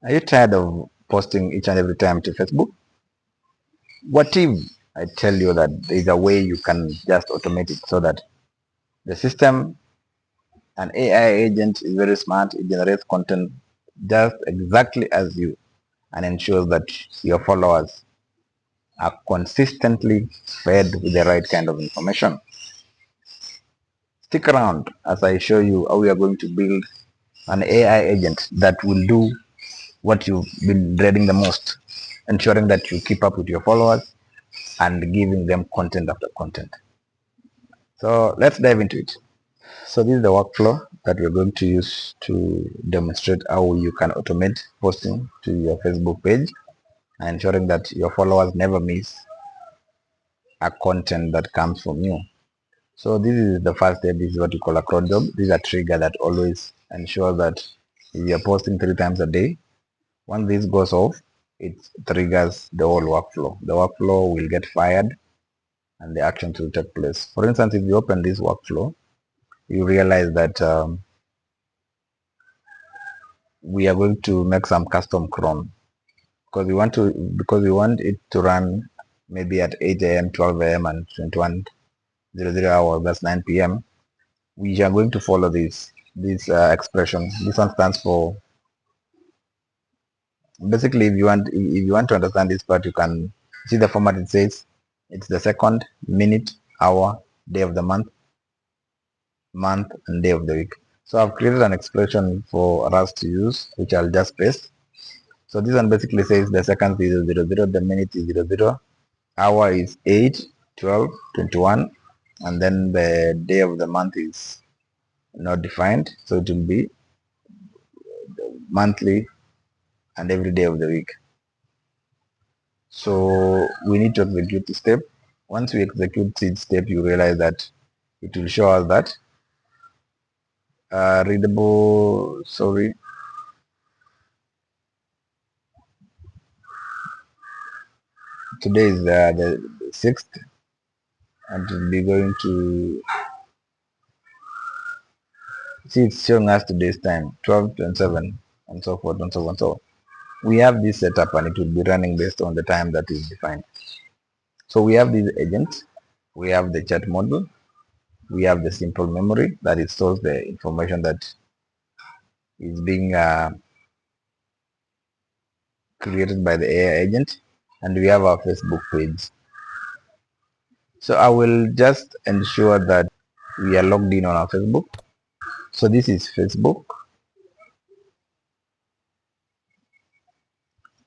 Are you tired of posting each and every time to Facebook? What if I tell you that there is a way you can just automate it so that the system, an AI agent is very smart, it generates content just exactly as you and ensures that your followers are consistently fed with the right kind of information. Stick around as I show you how we are going to build an AI agent that will do what you've been dreading the most, ensuring that you keep up with your followers and giving them content after content. So let's dive into it. So this is the workflow that we're going to use to demonstrate how you can automate posting to your Facebook page and ensuring that your followers never miss a content that comes from you. So this is the first step. This is what you call a cron job. This is a trigger that always ensures that if you're posting 3 times a day, once this goes off, it triggers the whole workflow. The workflow will get fired and the actions will take place. For instance, if you open this workflow, you realize that we are going to make some custom cron because we want it to run maybe at 8 a.m., 12 a.m. and 21:00 hours. That's 9 p.m. We are going to follow this expression. This one stands for basically if you want to understand this part, you can see the format. It says it's the second, minute, hour, day of the month and day of the week. So I've created an expression for us to use, which I'll just paste. So this one basically says the second is 000, the minute is 00, hour is 8, 12, 21, and then the day of the month is not defined. So it will be monthly and every day of the week. So we need to execute this step. Once we execute this step, you realize that it will show us that readable, sorry, today is the 6th and it will be going to see it's showing us today's time 12:27 and so forth and so on. So we have this setup and it will be running based on the time that is defined. So we have these agents, we have the chat model, we have the simple memory that it stores the information that is being created by the AI agent, and we have our Facebook page. So I will just ensure that we are logged in on our Facebook. So this is Facebook.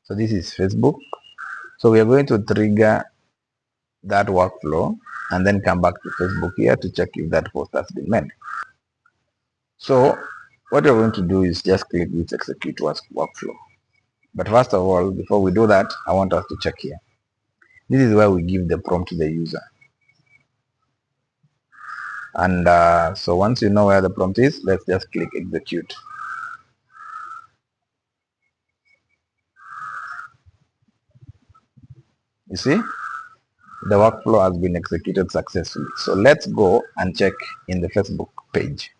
So this is Facebook. So we are going to trigger that workflow and then come back to Facebook here to check if that post has been made. So what we're going to do is just click this execute workflow. But first of all, before we do that, I want us to check here. This is where we give the prompt to the user. And so once you know where the prompt is, let's just click execute. You see, the workflow has been executed successfully. So let's go and check in the Facebook page.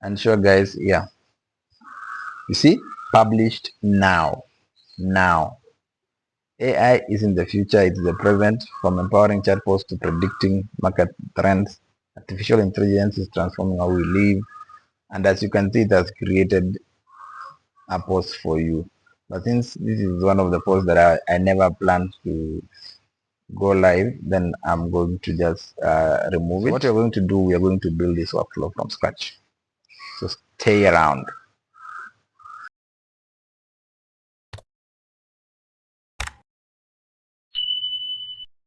And sure guys, yeah, you see, published now. Now. AI isn't the future, it's the present. From empowering chatbots to predicting market trends, artificial intelligence is transforming how we live. And as you can see, it has created a post for you. But since this is one of the posts that I never planned to go live, then I'm going to just remove it. So what we're going to do, we are going to build this workflow from scratch. So stay around.